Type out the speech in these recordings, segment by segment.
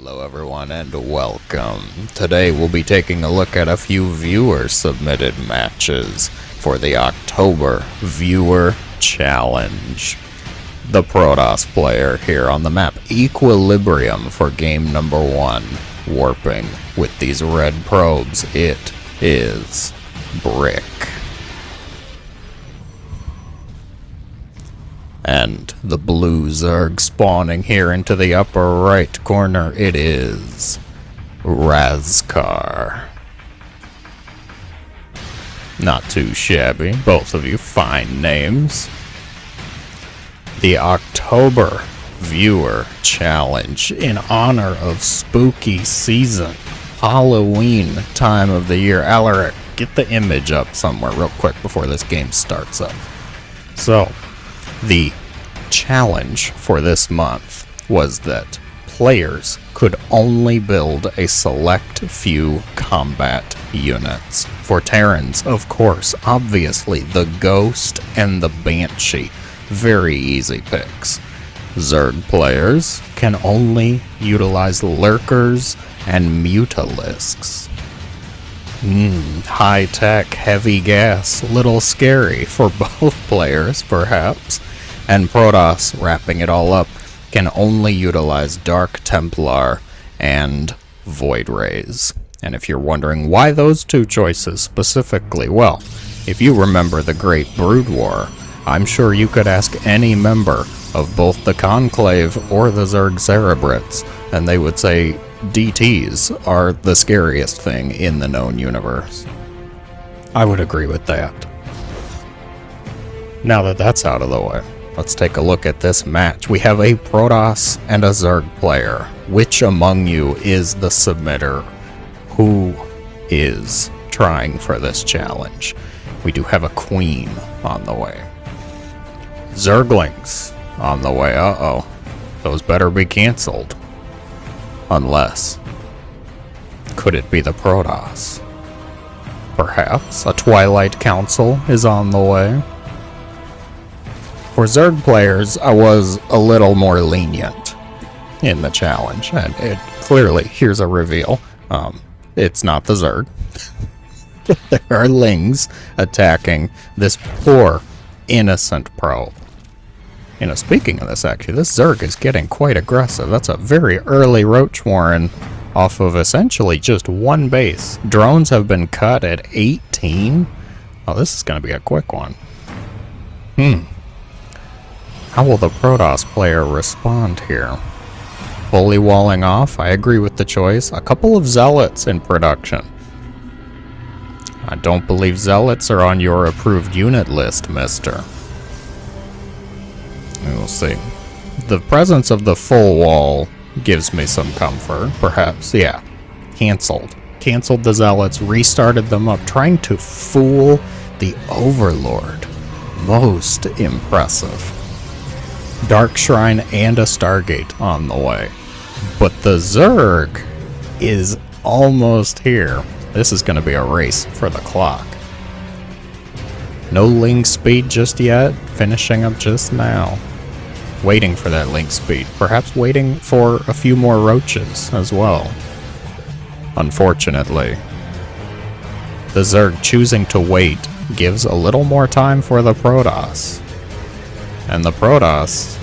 Hello everyone and welcome. Today we'll be taking a look at a few viewer-submitted matches for the October Viewer Challenge. The Protoss player here on the map, Equilibrium for game number 1, warping with these red probes. It is Brick. And the blue Zerg spawning here into the upper right corner, it is Razkar. Not too shabby, both of you fine names. The October Viewer Challenge in honor of spooky season, Halloween time of the year. Alaric, get the image up somewhere real quick before this game starts up. So, the challenge for this month was that players could only build a select few combat units. For Terrans, of course, obviously the Ghost and the Banshee. Very easy picks. Zerg players can only utilize Lurkers and Mutalisks. High-tech, heavy gas, little scary for both players, perhaps. And Protoss, wrapping it all up, can only utilize Dark Templar and Void Rays. And if you're wondering why those two choices specifically, well, if you remember the Great Brood War, I'm sure you could ask any member of both the Conclave or the Zerg Cerebrits, and they would say DTs are the scariest thing in the known universe. I would agree with that. Now that that's out of the way, let's take a look at this match. We have a Protoss and a Zerg player. Which among you is the submitter? Who is trying for this challenge? We do have a queen on the way. Zerglings on the way. Uh-oh. Those better be canceled. Unless, could it be the Protoss? Perhaps a Twilight Council is on the way. For Zerg players, I was a little more lenient in the challenge, and it clearly, here's a reveal, it's not the Zerg. There are Lings attacking this poor, innocent probe. You know, speaking of this, actually, this Zerg is getting quite aggressive. That's a very early Roach Warren off of essentially just one base. Drones have been cut at 18. Oh, this is going to be a quick one. How will the Protoss player respond here? Fully walling off? I agree with the choice. A couple of Zealots in production. I don't believe Zealots are on your approved unit list, mister. We'll see. The presence of the full wall gives me some comfort, perhaps. Yeah. Canceled. Canceled the Zealots, restarted them up, trying to fool the Overlord. Most impressive. Dark Shrine and a Stargate on the way. But the Zerg is almost here. This is going to be a race for the clock. No Ling speed just yet, finishing up just now. Waiting for that Link speed, perhaps waiting for a few more roaches as well. Unfortunately, the Zerg choosing to wait gives a little more time for the Protoss. And the Protoss,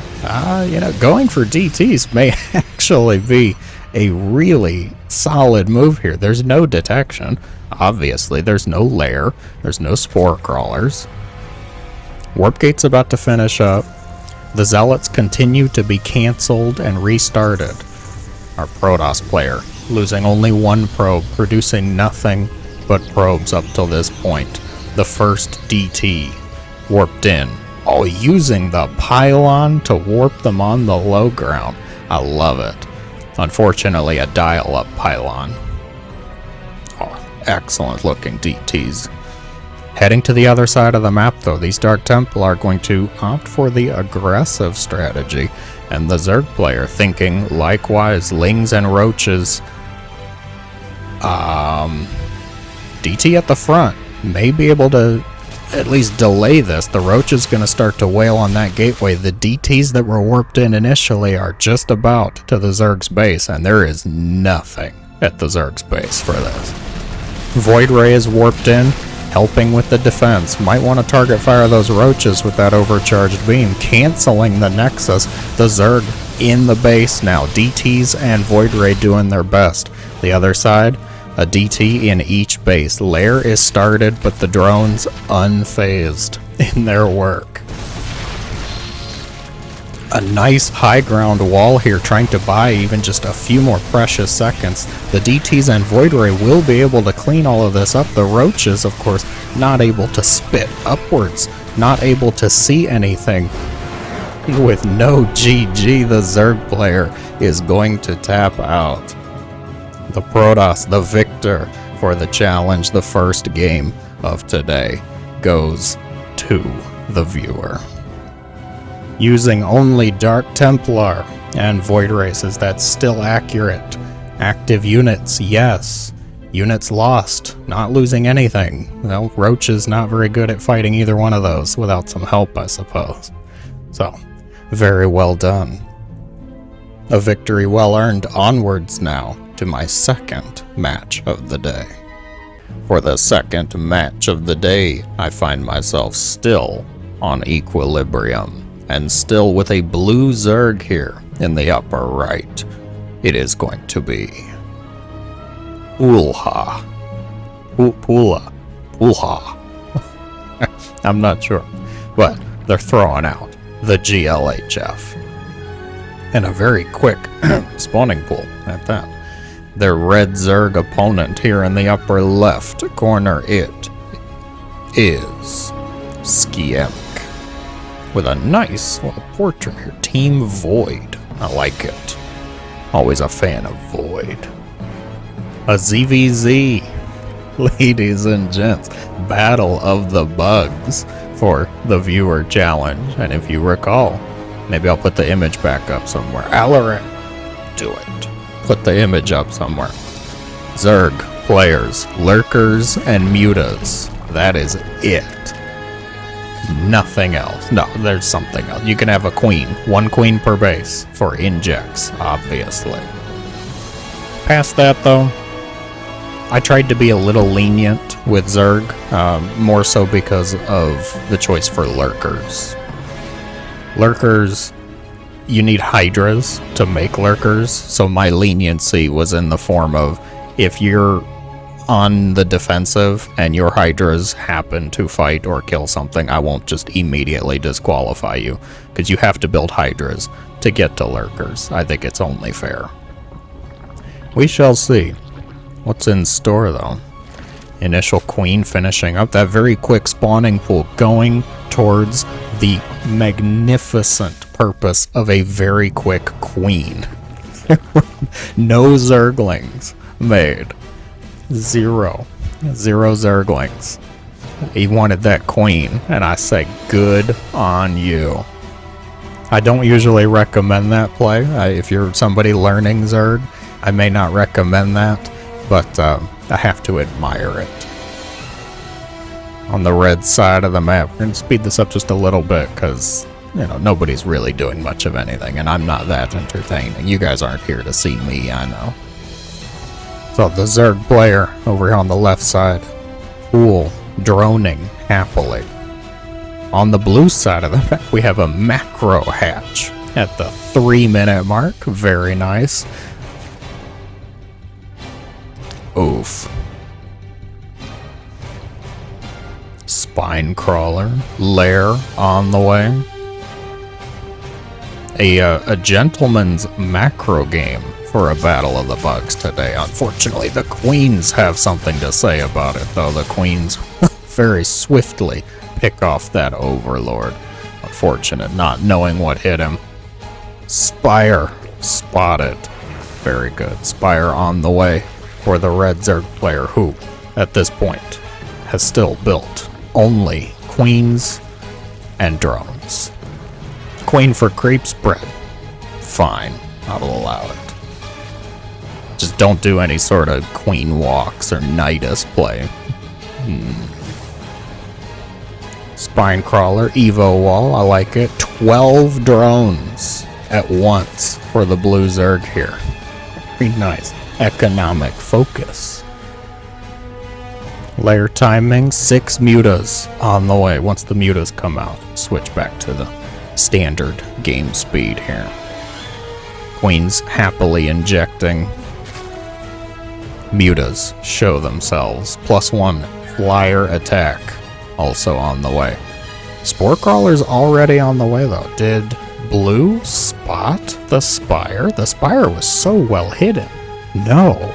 going for DTs may actually be a really solid move here. There's no detection. Obviously, there's no lair. There's no spore crawlers. Warp Gate's about to finish up. The Zealots continue to be canceled and restarted. Our Protoss player losing only one probe, producing nothing but probes up till this point. The first DT warped in. Oh, using the pylon to warp them on the low ground. I love it. Unfortunately, a dial-up pylon. Oh, excellent looking DTs. Heading to the other side of the map, though, these Dark Templar are going to opt for the aggressive strategy, and the Zerg player thinking, likewise, Lings and Roaches. DT at the front may be able to at least delay this. The Roach is going to start to wail on that gateway. The DTs that were warped in initially are just about to the Zerg's base, and there is nothing at the Zerg's base for this. Void Ray is warped in, helping with the defense. Might want to target fire those Roaches with that overcharged beam, canceling the Nexus. The Zerg in the base now. DTs and Void Ray doing their best. The other side, a DT in each base. Lair is started, but the drones unfazed in their work. A nice high ground wall here, trying to buy even just a few more precious seconds. The DTs and Void Ray will be able to clean all of this up. The Roaches, of course, not able to spit upwards, not able to see anything. With no GG, the Zerg player is going to tap out. The Protoss, the victor for the challenge, the first game of today, goes to the viewer. Using only Dark Templar and Void Races, that's still accurate. Active units, yes. Units lost, not losing anything. Well, Roach is not very good at fighting either one of those without some help, I suppose. So, very well done. A victory well earned. Onwards now to my second match of the day. For the second match of the day, I find myself still on Equilibrium, and still with a blue Zerg here in the upper right. It is going to be Ulha. Ulha. I'm not sure, but they're throwing out the GLHF. And a very quick spawning pool at that. Their red Zerg opponent here in the upper left corner, it is Skiemk. With a nice little portrait here. Team Void. I like it. Always a fan of Void. A ZVZ. Ladies and gents. Battle of the Bugs for the viewer challenge. And if you recall, maybe I'll put the image back up somewhere. Alaran, do it. Put the image up somewhere. Zerg players, Lurkers and Mutas. That is it. Nothing else. No, there's something else. You can have a queen. One queen per base for injects, obviously. Past that, though, I tried to be a little lenient with Zerg, more so because of the choice for Lurkers. Lurkers, you need Hydras to make Lurkers, so my leniency was in the form of, if you're on the defensive and your Hydras happen to fight or kill something, I won't just immediately disqualify you, because you have to build Hydras to get to Lurkers. I think it's only fair. We shall see what's in store, though. Initial queen finishing up. That very quick spawning pool going towards the magnificent purpose of a very quick queen. No Zerglings made. Zero Zerglings. He wanted that queen, and I say good on you. I don't usually recommend that play. If you're somebody learning Zerg, I may not recommend that, but I have to admire it. On the red side of the map, we're going to speed this up just a little bit, because nobody's really doing much of anything, and I'm not that entertaining. You guys aren't here to see me, I know. So the Zerg player over here on the left side, cool, droning happily. On the blue side of the map, we have a macro hatch at the 3-minute mark. Very nice. Oof. Spine crawler, lair on the way. A gentleman's macro game for a Battle of the Bugs today. Unfortunately, the Queens have something to say about it, though. The Queens very swiftly pick off that Overlord. Unfortunate, not knowing what hit him. Spire spotted. Very good. Spire on the way for the red Zerg player, who, at this point, has still built only queens and drones. Queen for creep spread. Fine, I'll allow it. Just don't do any sort of queen walks or Nidus play. Spine crawler, Evo wall, I like it. 12 drones at once for the blue Zerg here. Very nice. Economic focus. Layer timing, 6 mutas on the way. Once the mutas come out, switch back to the standard game speed here. Queens happily injecting. Mutas show themselves. +1 flyer attack also on the way. Spore crawler's already on the way though. Did blue spot the spire? The spire was so well hidden. No.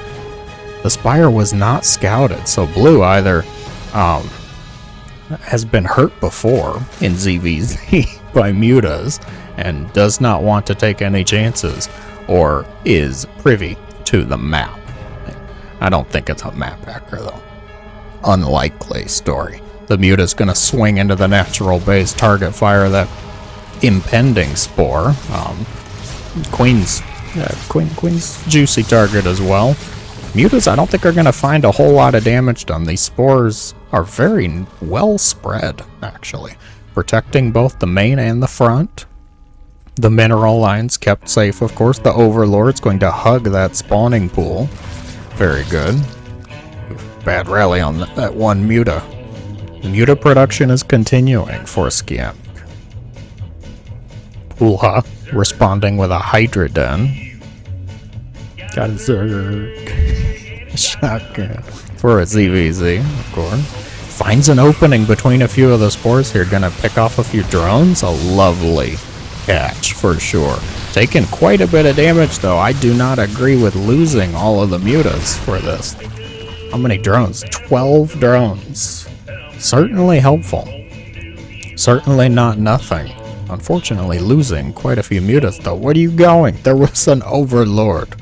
The spire was not scouted, so blue either has been hurt before in ZVZ by mutas and does not want to take any chances, or is privy to the map. I don't think it's a map hacker though. Unlikely story. The muta's gonna swing into the natural base, target fire that impending spore. Queen's juicy target as well. Mutas I don't think are gonna find a whole lot of damage done. These spores are very well spread actually, protecting both the main and the front. The mineral lines kept safe, of course. The Overlord's going to hug that spawning pool. Very good. Bad rally on that one muta. The muta production is continuing for Scamp. Ulha responding with a Hydra Den. Got a Zerg. Shotgun. For a ZVZ, of course. Finds an opening between a few of the spores here. Gonna pick off a few drones. A lovely catch for sure. Taking quite a bit of damage though. I do not agree with losing all of the mutas for this. How many drones? 12 drones. Certainly helpful. Certainly not nothing. Unfortunately losing quite a few mutas though. Where are you going? There was an Overlord.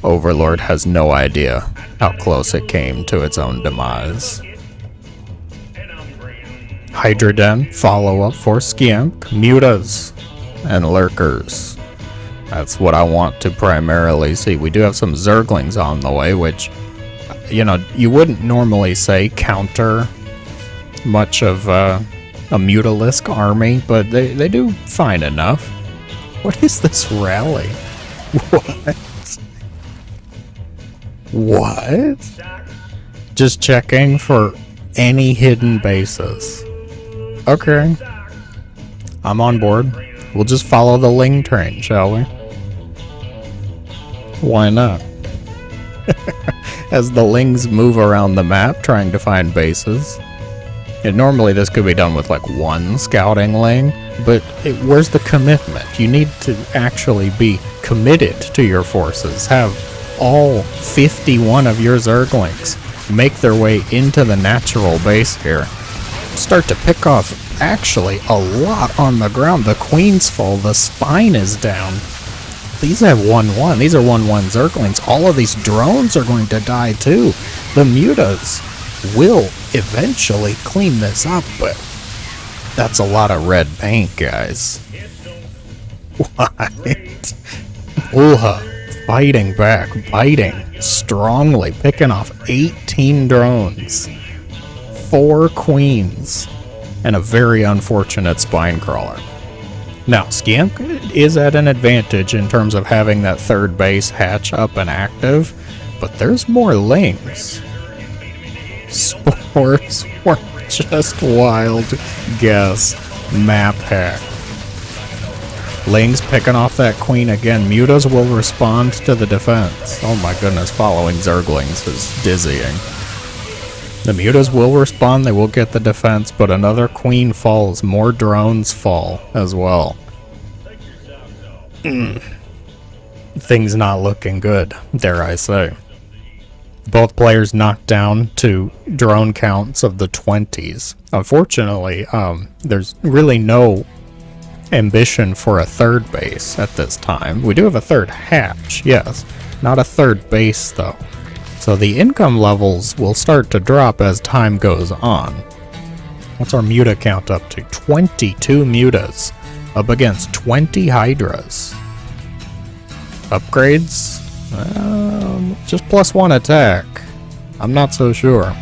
Overlord has no idea how close it came to its own demise. Hydra Den, follow-up for Scamp, mutas, and lurkers. That's what I want to primarily see. We do have some Zerglings on the way, which, you know, you wouldn't normally say counter much of a mutalisk army, but they do fine enough. What is this rally? What? Just checking for any hidden bases. Okay. I'm on board. We'll just follow the Ling train, shall we? Why not? As the Lings move around the map trying to find bases. And normally this could be done with like one scouting Ling, but where's the commitment? You need to actually be committed to your forces. Have all 51 of your Zerglings make their way into the natural base here. Start to pick off actually a lot on the ground. The Queen's full, the spine is down. These have 1-1. These are 1-1 Zerglings. All of these drones are going to die too. The mutas will eventually clean this up, but that's a lot of red paint, guys. What? Ulha fighting back, biting strongly, picking off 18 drones, 4 queens, and a very unfortunate spine crawler. Now, Scamp is at an advantage in terms of having that third base hatch up and active, but there's more Lings. Spores were just wild guess. Map hack. Lings picking off that queen again. Mutas will respond to the defense. Oh my goodness, following Zerglings is dizzying. The mutas will respond, they will get the defense, but another queen falls. More drones fall as well. Things not looking good, dare I say. Both players knocked down to drone counts of the 20s. Unfortunately, there's really no ambition for a third base at this time. We do have a third hatch, yes. Not a third base, though. So the income levels will start to drop as time goes on. What's our muta count up to? 22 mutas up against 20 hydras. Upgrades? Just +1 attack. I'm not so sure.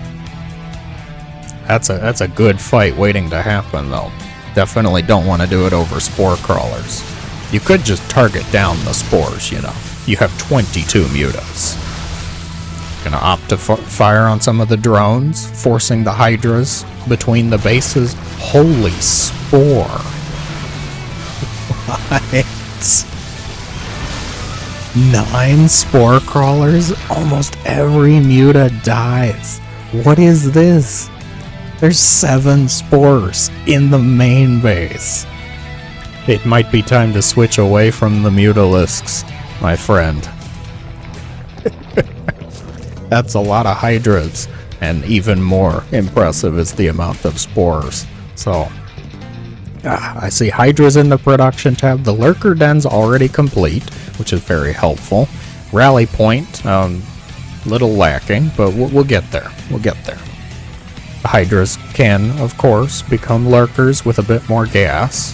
That's a good fight waiting to happen, though. Definitely don't want to do it over spore crawlers. You could just target down the spores, you know. You have 22 mutas. Gonna opt to fire on some of the drones, forcing the hydras between the bases. Holy spore. What? 9 spore crawlers? Almost every muta dies. What is this? There's 7 spores in the main base. It might be time to switch away from the mutalisks, my friend. That's a lot of hydras, and even more impressive is the amount of spores. So, I see hydras in the production tab. The lurker den's already complete, which is very helpful. Rally point, little lacking, but we'll get there. We'll get there. The hydras can, of course, become lurkers with a bit more gas.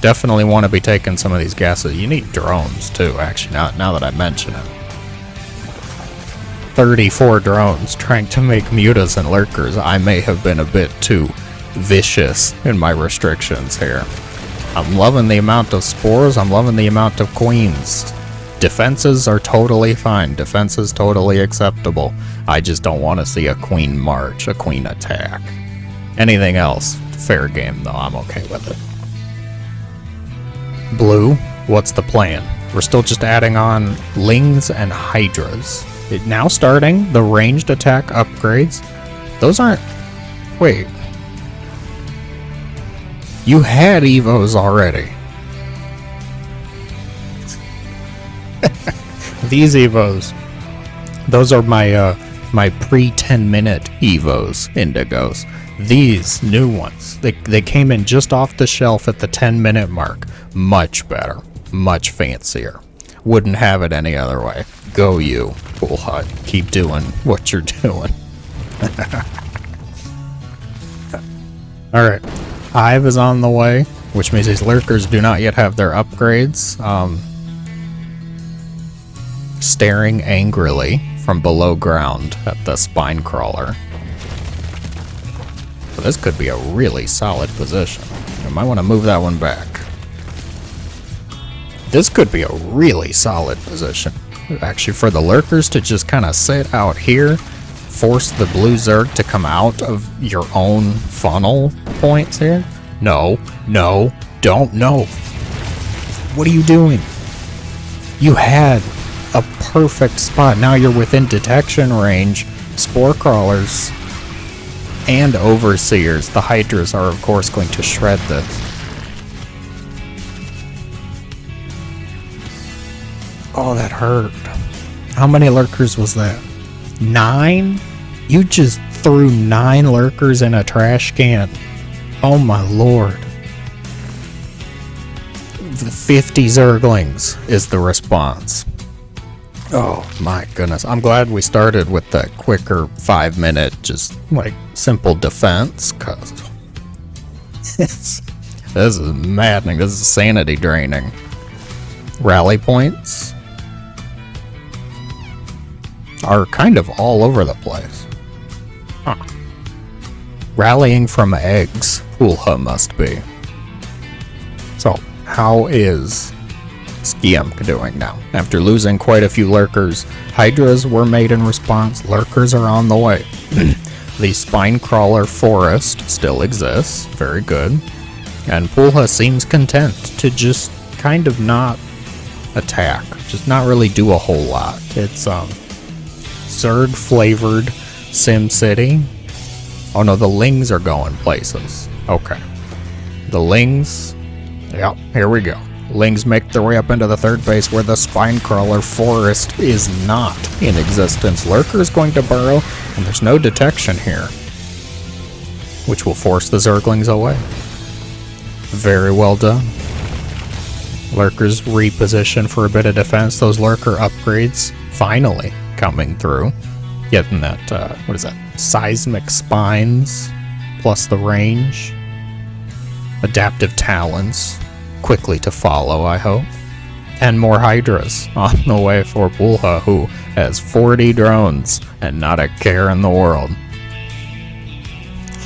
Definitely want to be taking some of these gases. You need drones, too, actually, now that I mention it. 34 drones trying to make mutas and lurkers. I may have been a bit too vicious in my restrictions here. I'm loving the amount of spores. I'm loving the amount of queens. Defenses are totally fine. Defense is totally acceptable. I just don't want to see a queen march, a queen attack. Anything else, fair game though. I'm okay with it. Blue, what's the plan? We're still just adding on lings and hydras. Now starting the ranged attack upgrades. Those aren't... Wait. You had Evos already. These Evos. Those are my pre-10-minute Evos, Indigos. These new ones, they came in just off the shelf at the 10-minute mark. Much better. Much fancier. Wouldn't have it any other way. Go you, Pool Hut. Keep doing what you're doing. Alright. Hive is on the way, which means these lurkers do not yet have their upgrades. Staring angrily from below ground at the spine crawler. So this could be a really solid position. I might want to move that one back. This could be a really solid position. Actually, for the lurkers to just kind of sit out here, force the blue Zerg to come out of your own funnel points here. No, don't, no. What are you doing? You had a perfect spot. Now you're within detection range. Spore crawlers and overseers. The hydras are, of course, going to shred this. Oh, that hurt. How many lurkers was that? 9? You just threw 9 lurkers in a trash can. Oh my lord. The 50 Zerglings is the response. Oh my goodness. I'm glad we started with that quicker 5-minute, just like simple defense, cause this is maddening. This is sanity draining. Rally points are kind of all over the place. Huh. Rallying from eggs, Ulha must be. So, how is Skiem doing now? After losing quite a few lurkers, hydras were made in response. Lurkers are on the way. The spine crawler forest still exists. Very good. And Pulha seems content to just kind of not attack. Just not really do a whole lot. It's, Zerg flavored Sim City. Oh no, the Lings are going places. Okay. The Lings. Yep, here we go. Lings make their way up into the third base where the spine crawler forest is not in existence. Lurker is going to burrow, and there's no detection here, which will force the Zerglings away. Very well done. Lurkers reposition for a bit of defense. Those lurker upgrades finally coming through. Getting that, what is that? Seismic spines, plus the range. Adaptive talons, quickly to follow, I hope. And more hydras on the way for Pulha, who has 40 drones and not a care in the world.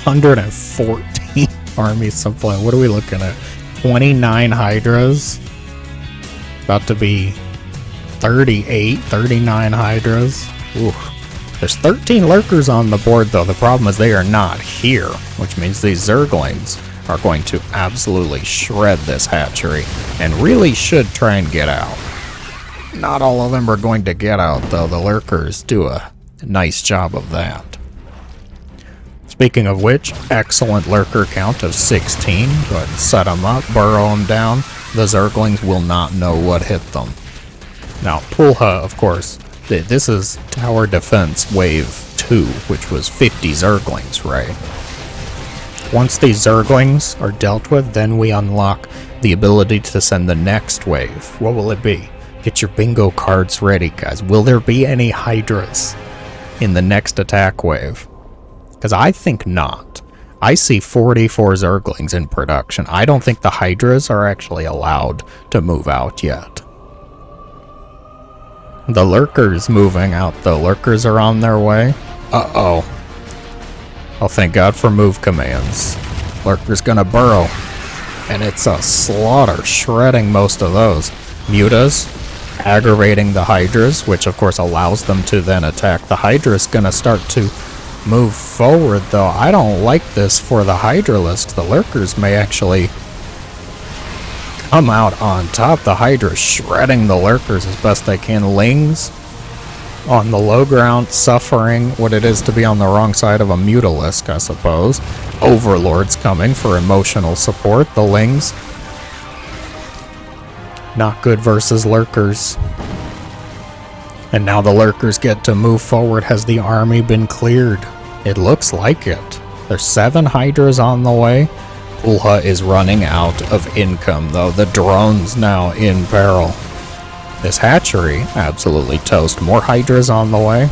114 army supply. What are we looking at? 29 Hydras. About to be 39 Hydras. Ooh. There's 13 Lurkers on the board, though. The problem is they are not here, which means these Zerglings are going to absolutely shred this hatchery and really should try and get out. Not all of them are going to get out, though. The Lurkers do a nice job of that. Speaking of which, excellent Lurker count of 16. Go ahead and set them up, burrow them down. The Zerglings will not know what hit them. Now, Pulha, of course, this is Tower Defense Wave 2, which was 50 Zerglings, right? Once these Zerglings are dealt with, then we unlock the ability to send the next wave. What will it be? Get your bingo cards ready, guys. Will there be any Hydras in the next attack wave? Because I think not. I see 44 Zerglings in production. I don't think the Hydras are actually allowed to move out yet. The Lurkers moving out, though. Lurkers are on their way. Uh-oh. Oh, thank God for move commands. Lurker's gonna burrow. And it's a slaughter, shredding most of those. Mutas, aggravating the Hydras, which of course allows them to then attack. The Hydra's gonna start to move forward, though. I don't like this for the Hydralisk. The Lurkers may actually come out on top. The Hydra shredding the Lurkers as best they can. Lings on the low ground, suffering what it is to be on the wrong side of a Mutalisk, I suppose. Overlords coming for emotional support. The Lings, not good versus Lurkers. And now the Lurkers get to move forward. Has the army been cleared? It looks like it. There's 7 Hydras on the way. Pulha is running out of income, though. The drone's now in peril. This hatchery, absolutely toast. More Hydras on the way.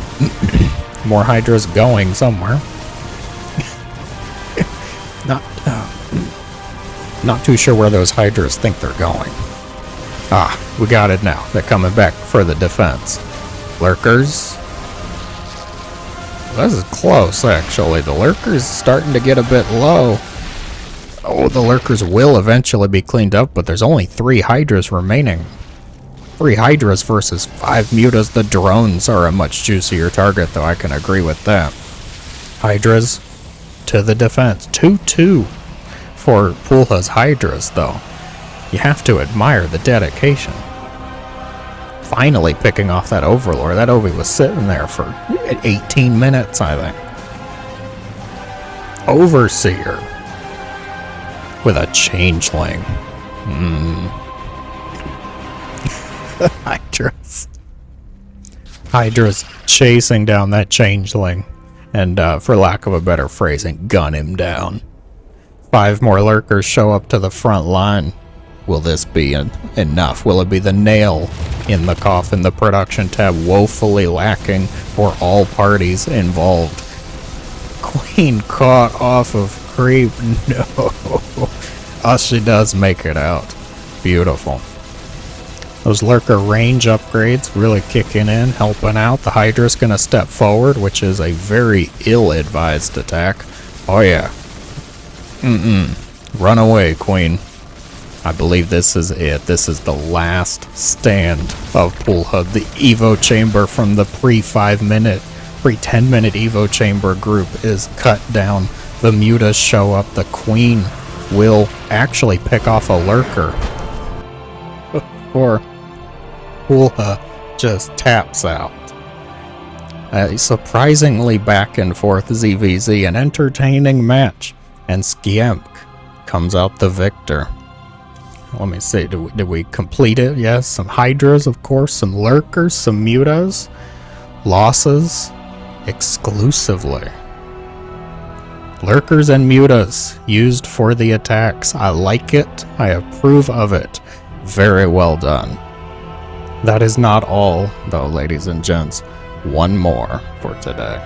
More Hydras going somewhere. Not too sure where those Hydras think they're going. Ah, we got it now. They're coming back for the defense. Lurkers. This is close, actually. The Lurkers starting to get a bit low. Oh, the Lurkers will eventually be cleaned up, but there's only 3 Hydras remaining. 3 Hydras versus 5 Mutas. The drones are a much juicier target, though. I can agree with that. Hydras to the defense. 2-2 for Pulha's Hydras, though. You have to admire the dedication. Finally picking off that Overlord. That Ovi was sitting there for 18 minutes, I think. Overseer with a changeling. Hydra's chasing down that changeling. And for lack of a better phrasing, gun him down. 5 more Lurkers show up to the front line. Will this be enough? Will it be the nail in the coffin? The production tab woefully lacking for all parties involved. Queen caught off of creep. No. Oh, she does make it out. Beautiful. Those Lurker range upgrades really kicking in, helping out. The Hydra's gonna step forward, which is a very ill-advised attack. Oh yeah. Run away, Queen. I believe this is it. This is the last stand of Pulha. The Evo Chamber from the pre-10 minute Evo Chamber group is cut down. The Mutas show up. The Queen will actually pick off a Lurker before Pulha just taps out. A surprisingly back and forth ZVZ, an entertaining match, and Skiemk comes out the victor. Let me see, did we complete it? Yes, some Hydras, of course, some Lurkers, some Mutas. Losses exclusively. Lurkers and Mutas used for the attacks. I like it. I approve of it. Very well done. That is not all, though, ladies and gents. One more for today.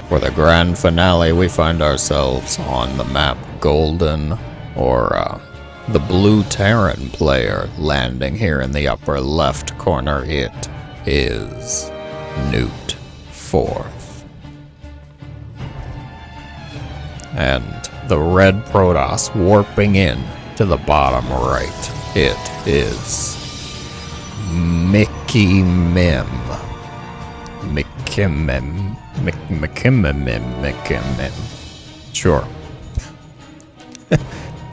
For the grand finale, we find ourselves on the map Golden, or the Blue Terran player, landing here in the upper left corner. It is Newt 4th. And the red Protoss warping in to the bottom right. It is Mickey Mim. McKimmim. Sure.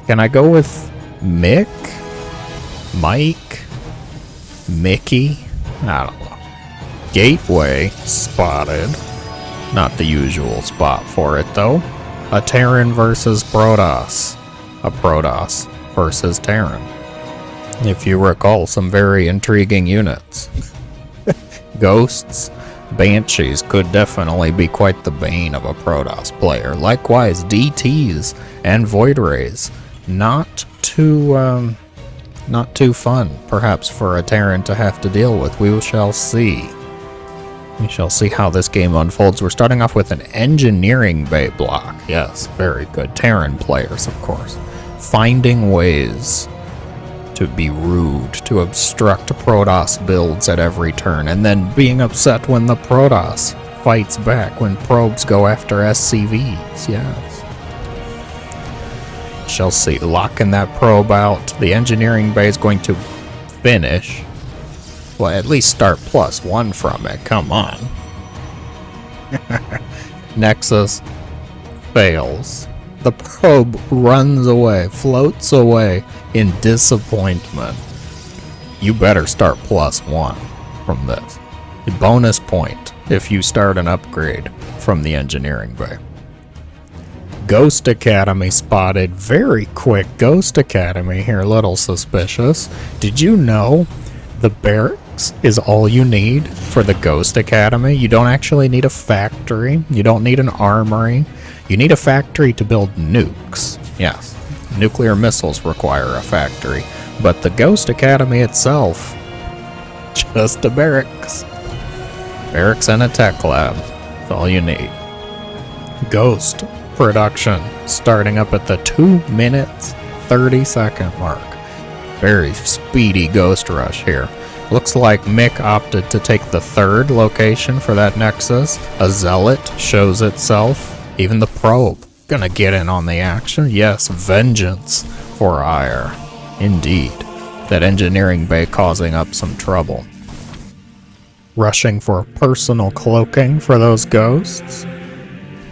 Can I go with Mick? Mike? Mickey? I don't know. Gateway spotted. Not the usual spot for it, though. A Terran versus Protoss. A Protoss versus Terran. If you recall, some very intriguing units. Ghosts, Banshees could definitely be quite the bane of a Protoss player. Likewise, DTs and Void Rays. Not too fun, perhaps, for a Terran to have to deal with. We shall see. We shall see how this game unfolds. We're starting off with an engineering bay block. Yes, very good. Terran players, of course. Finding ways to be rude, to obstruct Protoss builds at every turn, and then being upset when the Protoss fights back, when probes go after SCVs. Yes. Shall see. Locking that probe out. The engineering bay is going to finish. Well, at least start +1 from it. Come on. Nexus fails. The probe runs away, floats away in disappointment. You better start +1 from this. A bonus point if you start an upgrade from the engineering bay. Ghost Academy spotted. Very quick Ghost Academy here, a little suspicious. Did you know the barracks is all you need for the Ghost Academy? You don't actually need a factory. You don't need an armory. You need a factory to build nukes. Yes, nuclear missiles require a factory. But the Ghost Academy itself, just a barracks. Barracks and a tech lab. That's all you need. Ghost production starting up at the 2 minutes 30-second mark. Very speedy Ghost rush here. Looks like Mick opted to take the third location for that Nexus. A Zealot shows itself. Even the probe gonna get in on the action. Yes, vengeance for ire. Indeed. That engineering bay causing up some trouble. Rushing for personal cloaking for those ghosts.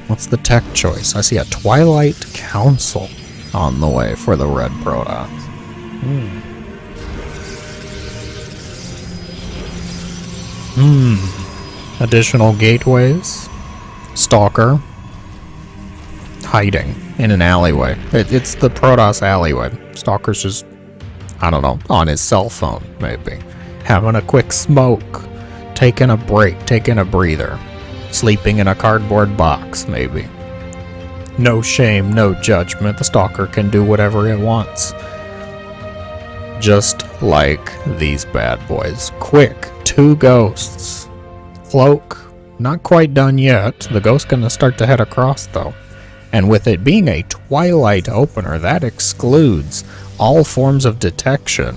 What's the tech choice? I see a Twilight Council on the way for the red Protoss. Additional gateways. Stalker. Hiding in an alleyway. It's the Protoss alleyway. Stalker's just, I don't know, on his cell phone, maybe. Having a quick smoke. Taking a break, taking a breather. Sleeping in a cardboard box, maybe. No shame, no judgment. The Stalker can do whatever it wants. Just like these bad boys. Quick, 2 ghosts. Cloak, not quite done yet. The ghost's gonna start to head across, though. And with it being a Twilight opener, that excludes all forms of detection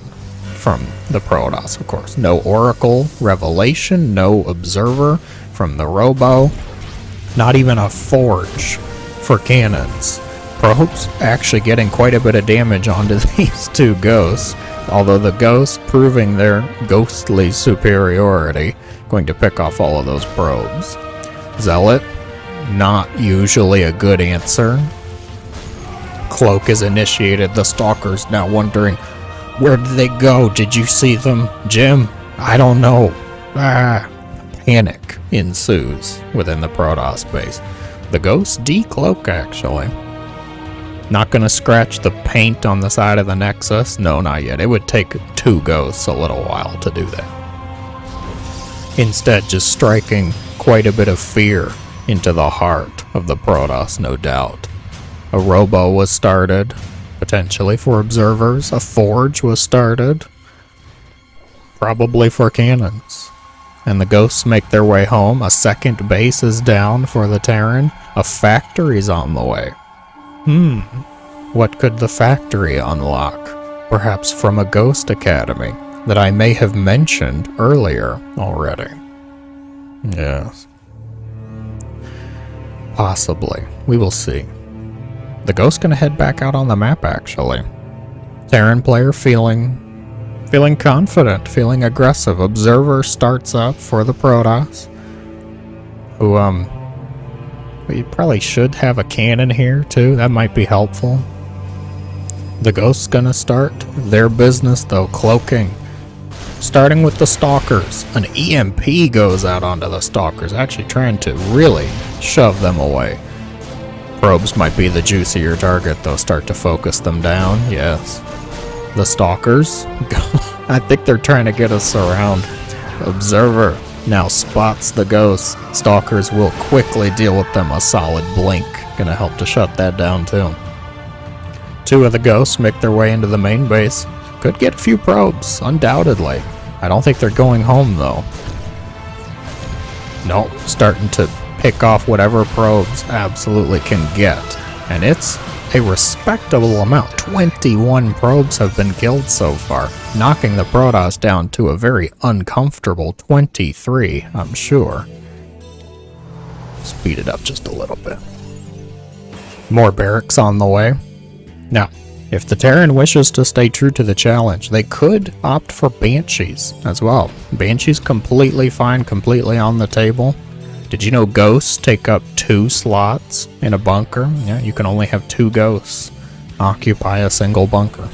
from the Protoss, of course. No Oracle Revelation, no Observer from the Robo, not even a Forge for cannons. Probes actually getting quite a bit of damage onto these 2 ghosts, although the ghosts proving their ghostly superiority, going to pick off all of those probes. Zealot, not usually a good answer. Cloak is initiated. The Stalker's now wondering, where did they go? Did you see them, Jim? I don't know. Panic ensues within the Protoss base. The ghosts decloak, actually. Not gonna scratch the paint on the side of the Nexus. No, not yet. It would take 2 ghosts a little while to do that. Instead, just striking quite a bit of fear into the heart of the Protoss, no doubt. A Robo was started, potentially for observers. A Forge was started, probably for cannons. And the ghosts make their way home. A second base is down for the Terran. A factory's on the way. What could the factory unlock? Perhaps from a Ghost Academy that I may have mentioned earlier already. Yes. Possibly. We will see. The Ghost's gonna head back out on the map, actually. Terran player feeling confident, feeling aggressive. Observer starts up for the Protoss. Who, we probably should have a cannon here, too. That might be helpful. The Ghost's gonna start their business, though, cloaking. Starting with the Stalkers. An EMP goes out onto the Stalkers, actually trying to really shove them away. Probes might be the juicier target, though. Start to focus them down, yes. The Stalkers, I think they're trying to get us around. Observer now spots the Ghosts. Stalkers will quickly deal with them. A solid blink. Gonna help to shut that down, too. Two of the Ghosts make their way into the main base. Could get a few probes, undoubtedly. I don't think they're going home, though. Nope, starting to pick off whatever probes absolutely can get. And it's a respectable amount. 21 probes have been killed so far, knocking the Protoss down to a very uncomfortable 23, I'm sure. Speed it up just a little bit. More barracks on the way. Now, if the Terran wishes to stay true to the challenge, they could opt for Banshees as well. Banshees completely fine, completely on the table. Did you know Ghosts take up 2 slots in a bunker? Yeah, you can only have 2 Ghosts occupy a single bunker.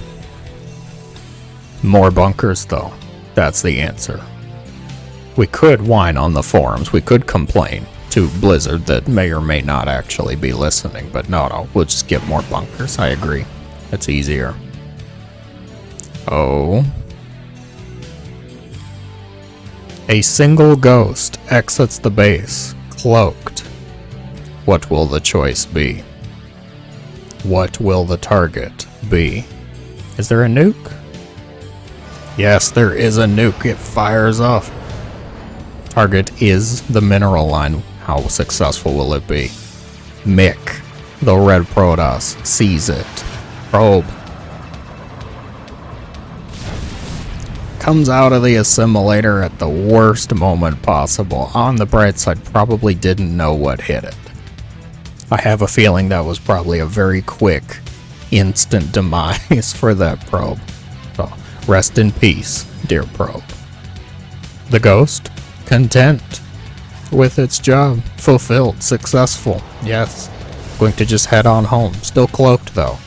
More bunkers, though. That's the answer. We could whine on the forums. We could complain to Blizzard that may or may not actually be listening, but no, we'll just get more bunkers. I agree. It's easier. Oh. A single Ghost exits the base, cloaked. What will the choice be? What will the target be? Is there a nuke? Yes, there is a nuke. It fires off. Target is the mineral line. How successful will it be? Mick, the red Protoss, sees it. Probe comes out of the assimilator at the worst moment possible. On the bright side, probably didn't know what hit it. I have a feeling that was probably a very quick, instant demise for that probe. So, rest in peace, dear probe. The Ghost, content with its job, fulfilled, successful. Yes, going to just head on home. Still cloaked though.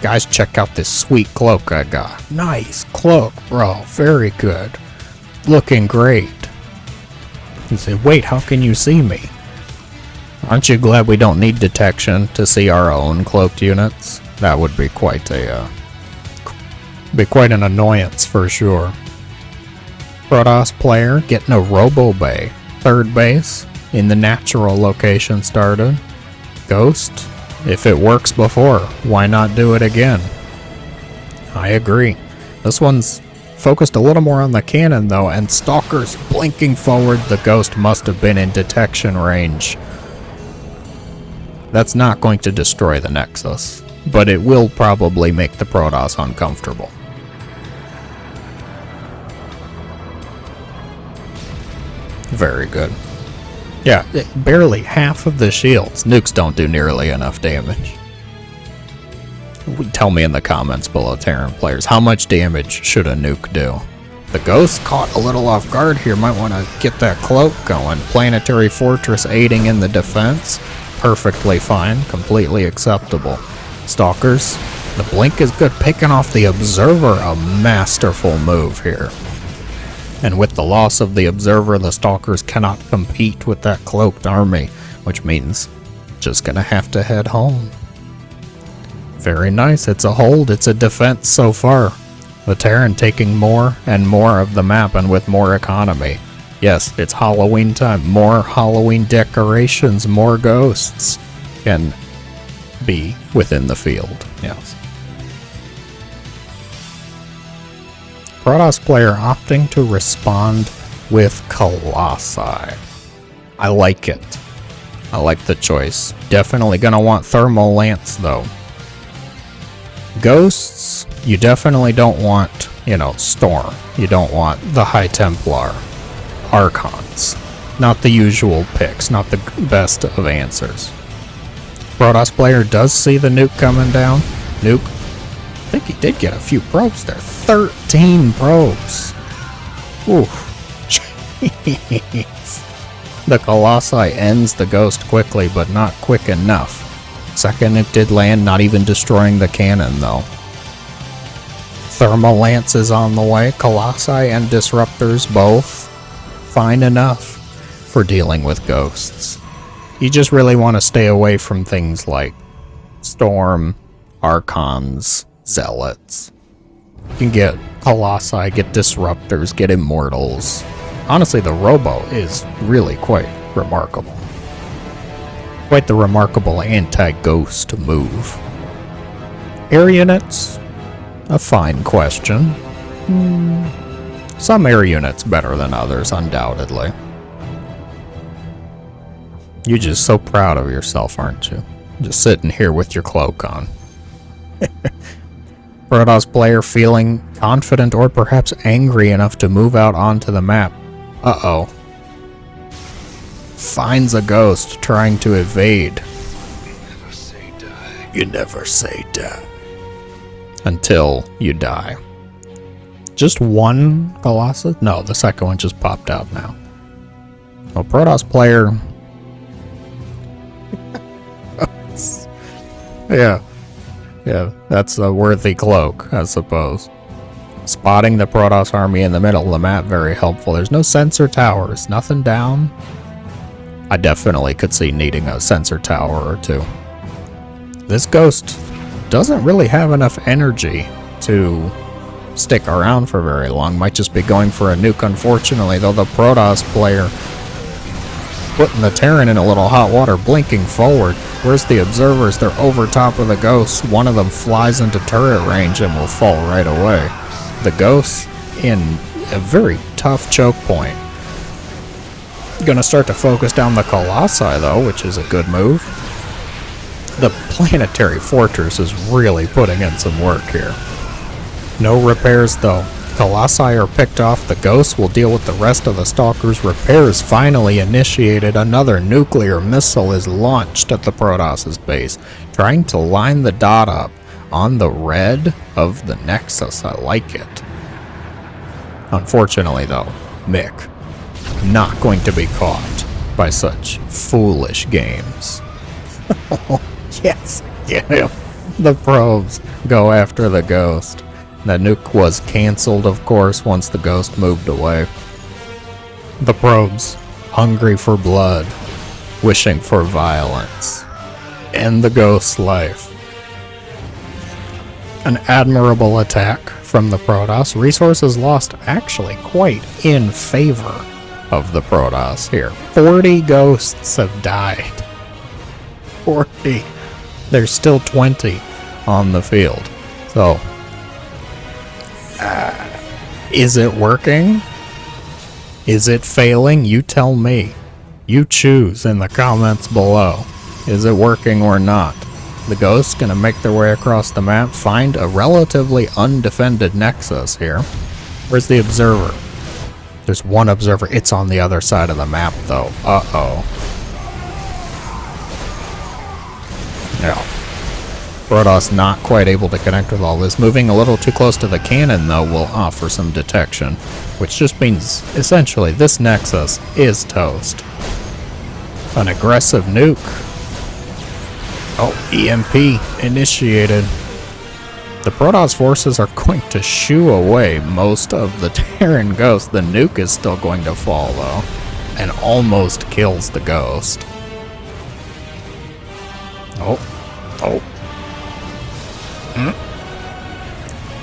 Guys, check out this sweet cloak I got. Nice cloak, bro. Very good. Looking great. You say, wait, how can you see me? Aren't you glad we don't need detection to see our own cloaked units? That would be quite an annoyance for sure. Protoss player getting a Robo Bay. Third base in the natural location started. Ghost, if it works before, why not do it again? I agree. This one's focused a little more on the cannon though, and Stalkers blinking forward. The Ghost must have been in detection range. That's not going to destroy the Nexus, but it will probably make the Protoss uncomfortable. Very good. Yeah, barely half of the shields. Nukes don't do nearly enough damage. Tell me in the comments below, Terran players, how much damage should a nuke do? The Ghost caught a little off guard here. Might want to get that cloak going. Planetary Fortress aiding in the defense. Perfectly fine. Completely acceptable. Stalkers. The blink is good. Picking off the Observer. A masterful move here. And with the loss of the Observer, the Stalkers cannot compete with that cloaked army, which means just gonna have to head home. Very nice. It's a hold. It's a defense so far. The Terran taking more and more of the map and with more economy. Yes, it's Halloween time. More Halloween decorations, more Ghosts can be within the field. Yes. Protoss player opting to respond with Colossi. I like it. I like the choice. Definitely gonna want Thermal Lance though. Ghosts, you definitely don't want, Storm. You don't want the High Templar. Archons. Not the usual picks, not the best of answers. Protoss player does see the nuke coming down. Nuke. I think he did get a few probes there. 13 probes. Ooh. Jeez. The Colossi ends the Ghost quickly, but not quick enough. Second it did land, not even destroying the cannon though. Thermal Lance is on the way. Colossi and Disruptors both fine enough for dealing with Ghosts. You just really want to stay away from things like Storm, Archons, Zealots. You can get Colossi, get Disruptors, get Immortals. Honestly, the Robo is really quite remarkable. Quite the remarkable anti-Ghost move. Air units? A fine question. Some air units better than others, undoubtedly. You're just so proud of yourself, aren't you? Just sitting here with your cloak on. Protoss player feeling confident or perhaps angry enough to move out onto the map. Uh-oh. Finds a Ghost trying to evade. Never say die. You never say die. Until you die. Just one Colossus? No, the second one just popped out now. Well, Protoss player... Yeah, that's a worthy cloak, I suppose. Spotting the Protoss army in the middle of the map, very helpful. There's no sensor towers, nothing down. I definitely could see needing a sensor tower or two. This Ghost doesn't really have enough energy to stick around for very long. Might just be going for a nuke, unfortunately, though the Protoss player putting the Terran in a little hot water, blinking forward. Where's the observers? They're over top of the Ghosts. One of them flies into turret range and will fall right away. The Ghosts in a very tough choke point. Gonna start to focus down the Colossi though, which is a good move. The Planetary Fortress is really putting in some work here. No repairs though. Colossi are picked off. The Ghosts will deal with the rest of the Stalkers. Repairs finally initiated. Another nuclear missile is launched at the Protoss's base, trying to line the dot up on the red of the Nexus. I like it. Unfortunately though, Mick not going to be caught by such foolish games. Yes, get him. The probes go after the Ghost. The nuke was cancelled, of course, once the Ghost moved away. The probes, hungry for blood, wishing for violence. End the Ghost's life. An admirable attack from the Protoss. Resources lost actually quite in favor of the Protoss here. 40 Ghosts have died. 40. There's still 20 on the field. So, is it working? Is it failing? You tell me. You choose in the comments below. Is it working or not? The Ghosts gonna make their way across the map, find a relatively undefended Nexus here. Where's the observer? There's one observer. It's on the other side of the map though. Uh-oh. Yeah. Protoss not quite able to connect with all this. Moving a little too close to the cannon, though, will offer some detection, which just means, essentially, this Nexus is toast. An aggressive nuke. Oh, EMP initiated. The Protoss forces are going to shoo away most of the Terran Ghost. The nuke is still going to fall, though, and almost kills the Ghost. Oh.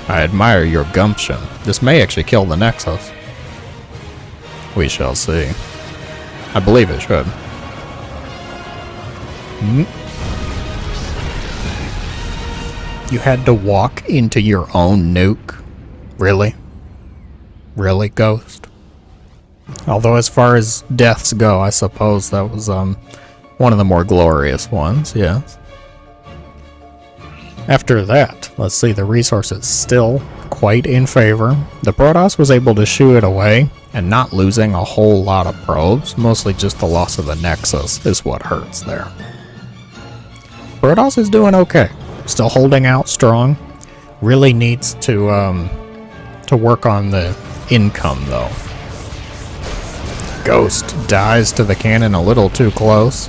I admire your gumption. This may actually kill the Nexus. We shall see. I believe it should. You had to walk into your own nuke? Really? Really, Ghost? Although as far as deaths go, I suppose that was one of the more glorious ones, yes. After that, let's see, the resources still quite in favor. The Protoss was able to shoo it away, and not losing a whole lot of probes, mostly just the loss of the Nexus is what hurts there. Protoss is doing okay. Still holding out strong. Really needs to work on the income though. Ghost dies to the cannon a little too close.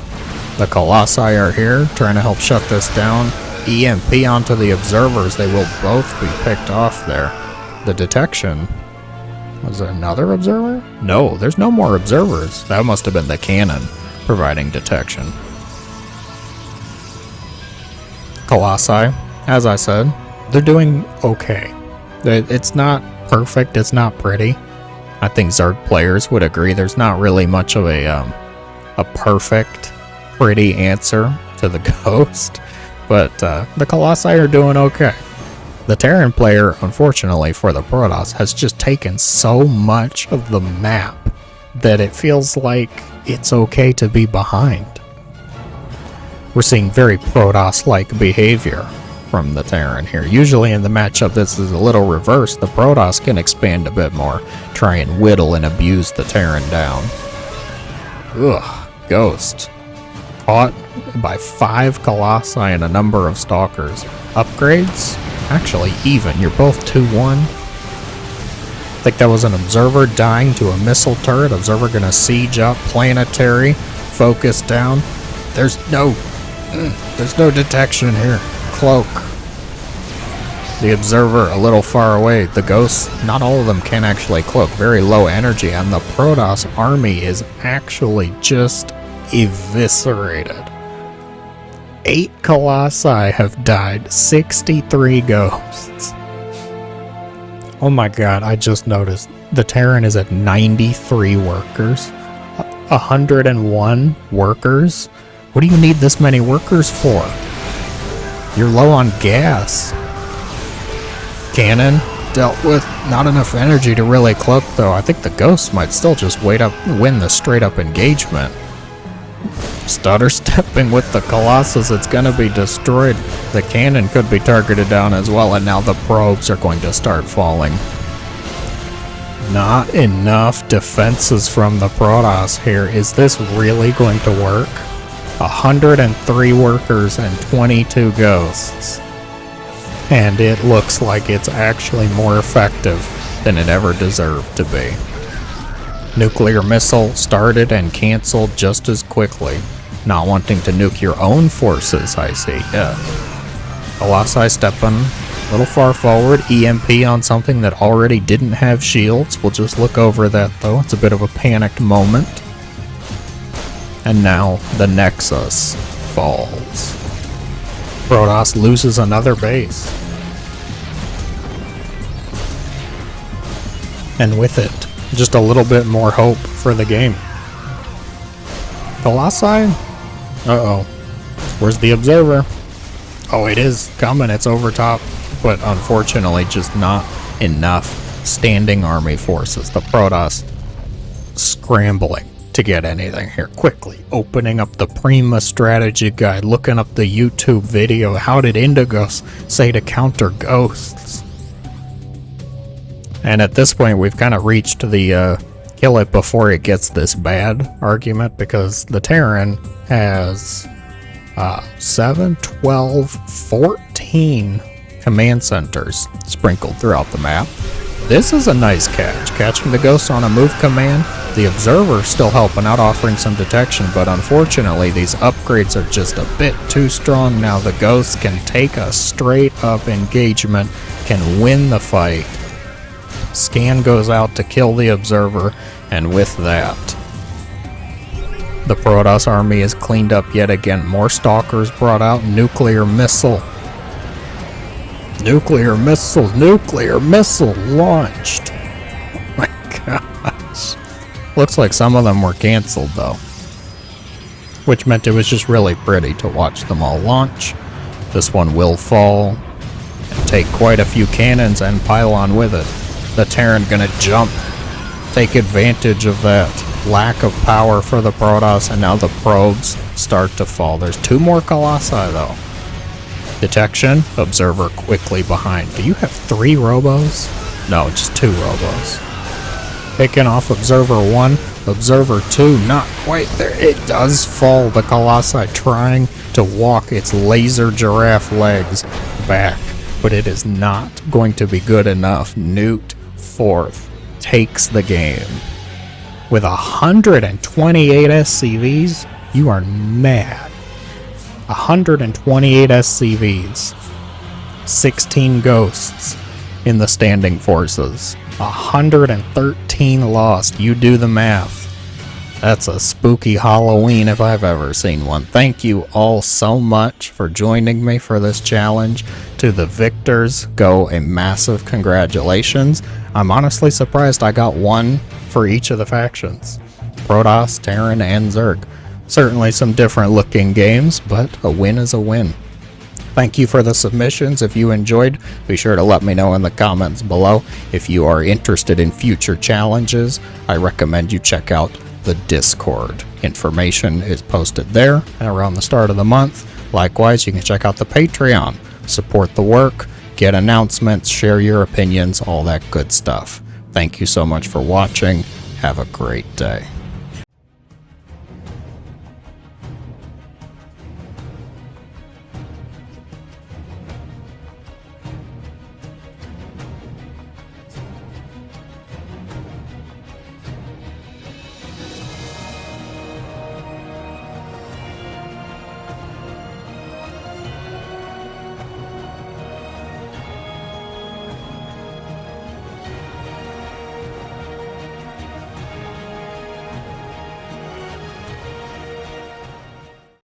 The Colossi are here, trying to help shut this down. EMP onto the observers. They will both be picked off there. The detection. Was there another observer? No, there's no more observers. That must have been the cannon providing detection. Colossi, as I said, they're doing okay. It's not perfect, it's not pretty. I think Zerg players would agree there's not really much of a perfect, pretty answer to the Ghost, but the Colossi are doing okay. The Terran player, unfortunately for the Protoss, has just taken so much of the map that it feels like it's okay to be behind. We're seeing very Protoss-like behavior from the Terran here. Usually in the matchup this is a little reversed. The Protoss can expand a bit more, try and whittle and abuse the Terran down. Ugh, Ghost. Caught by 5 Colossi and a number of Stalkers. Upgrades? Actually even, you're both 2-1. I think that was an Observer dying to a missile turret. Observer gonna siege up, planetary, focus down. There's no detection here. Cloak. The Observer a little far away. The Ghosts, not all of them can actually cloak. Very low energy, and the Protoss army is actually just eviscerated. 8 Colossi have died. 63 Ghosts. Oh my god, I just noticed. The Terran is at 93 workers. 101 workers? What do you need this many workers for? You're low on gas. Cannon dealt with. Not enough energy to really cloak though. I think the Ghosts might still just win the straight up engagement. Stutter stepping with the Colossus. It's gonna be destroyed. The cannon could be targeted down as well, and now the probes are going to start falling. Not enough defenses from the Protoss here. Is this really going to work? 103 workers and 22 Ghosts. And it looks like it's actually more effective than it ever deserved to be. Nuclear missile started and canceled just as quickly. Not wanting to nuke your own forces, I see. Yeah. Colossi stepping a little far forward. EMP on something that already didn't have shields. We'll just look over that though. It's a bit of a panicked moment. And now the Nexus falls. Protoss loses another base. And with it, just a little bit more hope for the game. Colossi? Uh-oh. Where's the Observer? Oh, it is coming. It's over top. But unfortunately, just not enough standing army forces. The Protoss scrambling to get anything here. Quickly opening up the Prima strategy guide, looking up the YouTube video. How did Indigos say to counter Ghosts? And at this point, we've kind of reached the kill it before it gets this bad argument, because the Terran has 7, 12, 14 command centers sprinkled throughout the map. This is a nice catch. Catching the Ghosts on a move command. The Observer still helping out, offering some detection, but unfortunately these upgrades are just a bit too strong now. The Ghosts can take a straight up engagement, can win the fight. Scan goes out to kill the Observer, and with that, the Protoss army is cleaned up yet again. More Stalkers brought out. Nuclear missile. Nuclear missile launched. Oh my gosh. Looks like some of them were canceled though, which meant it was just really pretty to watch them all launch. This one will fall and take quite a few cannons and pylon with it. The Terran gonna jump, take advantage of that lack of power for the Protoss, and now the probes start to fall. There's 2 more Colossi though. Detection, Observer quickly behind. Do you have 3 robos? No, just 2 robos. Picking off Observer 1. Observer 2, not quite there. It does fall. The Colossi trying to walk its laser giraffe legs back, but it is not going to be good enough. Newt, fourth, takes the game. With 128 SCVs, you are mad. 128 SCVs. 16 ghosts in the standing forces. 113 lost. You do the math. That's a spooky Halloween if I've ever seen one. Thank you all so much for joining me for this challenge. To the victors go a massive congratulations. I'm honestly surprised I got one for each of the factions. Protoss, Terran, and Zerg. Certainly some different looking games, but a win is a win. Thank you for the submissions. If you enjoyed, be sure to let me know in the comments below. If you are interested in future challenges, I recommend you check out the Discord. Information is posted there around the start of the month. Likewise, you can check out the Patreon. Support the work, get announcements, share your opinions, all that good stuff. Thank you so much for watching. Have a great day.